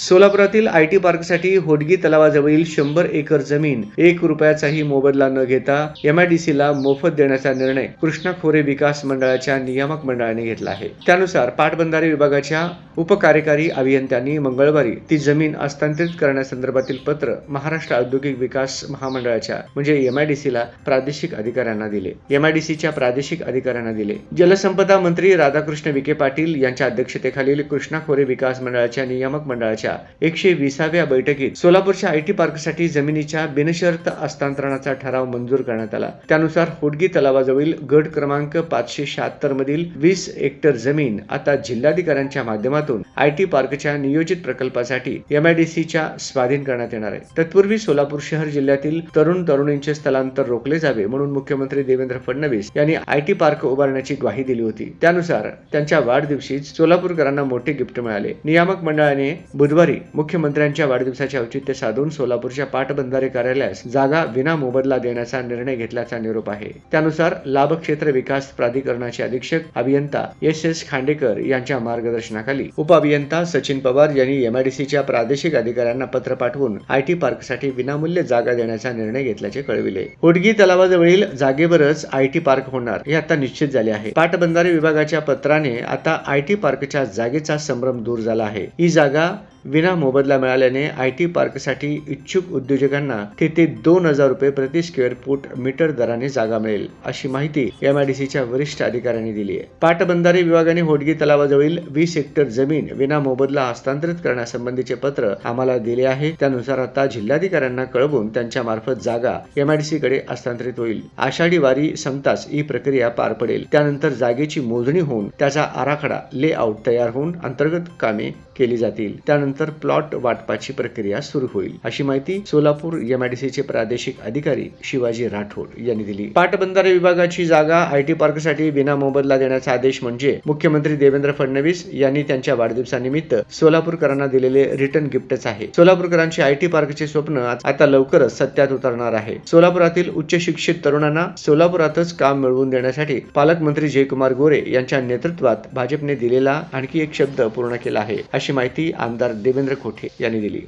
सोलापुरातील IT पार्कसाठी Hodgi तलावाजवळील 100 acre जमीन 1 रुपयाचाही मोबदला न घेता एमआयडीसीला मोफत देण्याचा निर्णय कृष्णा खोरे विकास मंडळाच्या नियामक मंडळाने घेतला आहे. त्यानुसार पाटबंधारे विभागाच्या उपकार्यकारी अभियंत्यांनी मंगळवारी ती जमीन हस्तांतरित करण्यासंदर्भातील पत्र महाराष्ट्र औद्योगिक विकास महामंडळाच्या म्हणजे एमआयडीसीला प्रादेशिक अधिकाऱ्यांना दिले. एमआयडीसीच्या प्रादेशिक अधिकाऱ्यांना दिले. जलसंपदा मंत्री राधाकृष्ण विखे पाटील यांच्या अध्यक्षतेखालील कृष्णा खोरे विकास मंडळाच्या नियामक मंडळाच्या 120व्या बैठकीत सोलापूरच्या आयटी पार्कसाठी जमिनीच्या बिनशर्त हस्तांतरणाचा ठराव मंजूर करण्यात आला. त्यानुसार होडगी तलावाजवळील गट क्रमांक 576 मधील 20 हेक्टर जमीन आता जिल्हाधिकाऱ्यांच्या माध्यमातून आयटी पार्कच्या नियोजित प्रकल्पासाठी एमआयडीसीच्या स्वाधीन करण्यात येणार आहे. तत्पूर्वी सोलापूर शहर जिल्ह्यातील तरुण तरुणींचे स्थलांतर रोखले जावे म्हणून मुख्यमंत्री देवेंद्र फडणवीस यांनी आयटी पार्क उभारण्याची ग्वाही दिली होती. त्यानुसार त्यांच्या वाढदिवशीच सोलापूरकरांना मोठे गिफ्ट मिळाले. नियामक मंडळाने बुधवारी मुख्यमंत्र्यांच्या वाढदिवसाचे औचित्य साधून सोलापूरच्या पाटबंधारे कार्यालयास जागा विना मोबदला देण्याचा निर्णय घेतल्याचा निरोप आहे. त्यानुसार लाभक्षेत्र विकास प्राधिकरणाचे अधीक्षक अभियंता एस खांडेकर यांच्या मार्गदर्शनाखाली उपअभियंता सचिन पवार यांनी एमआयडीसीच्या प्रादेशिक अधिकाऱ्यांना पत्र पाठवून आयटी पार्कसाठी विनामूल्य जागा देण्याचा निर्णय घेतल्याचे कळविले. होडगी तलावाजवळील जागेवरच आयटी पार्क होणार हे आता निश्चित झाले आहे. पाटबंधारे विभागाच्या पत्राने आता आयटी पार्कच्या जागेचा संभ्रम दूर झाला आहे. ही जागा विना मोबदला मिळाल्याने आयटी पार्कसाठी इच्छुक उद्योजकांना तेथे 2000 रुपये प्रति स्क्वेअर फूट मीटर दराने जागा मिळेल अशी माहिती एमआयडीसीच्या वरिष्ठ अधिकाऱ्यांनी दिली आहे. पाटबंधारे विभागाने होडगी तलावाजवळील 20 हेक्टर जमीन विना मोबदला हस्तांतरित करण्यासंबंधीचे पत्र आम्हाला दिले आहे. त्यानुसार आता जिल्हाधिकाऱ्यांना कळवून त्यांच्या मार्फत जागा एमआयडीसी कडे हस्तांतरित होईल. आषाढी वारी संपताच ही प्रक्रिया पार पडेल. त्यानंतर जागेची मोजणी होऊन त्याचा आराखडा लेआउट तयार होऊन अंतर्गत कामे केली जातील. त्यानंतर प्लॉट वाटपाची प्रक्रिया सुरू होईल अशी माहिती सोलापूर एमआयडीसीचे प्रादेशिक अधिकारी शिवाजी राठोड यांनी दिली. पाटबंधारे विभागाची जागा आयटी पार्कसाठी विना मोबदला देण्याचा आदेश म्हणजे मुख्यमंत्री देवेंद्र फडणवीस यांनी त्यांच्या वाढदिवसानिमित्त सोलापूरकरांना दिलेले रिटर्न गिफ्टच आहे. सोलापूरकरांचे आयटी पार्कचे स्वप्न आता लवकरच सत्यात उतरणार आहे. सोलापुरातील उच्च शिक्षित तरुणांना सोलापुरातच काम मिळवून देण्यासाठी पालकमंत्री जयकुमार गोरे यांच्या नेतृत्वात भाजपने दिलेला आणखी एक शब्द पूर्ण केला आहे अशी माहिती आमदार देवेंद्र खोटे यांनी दिली.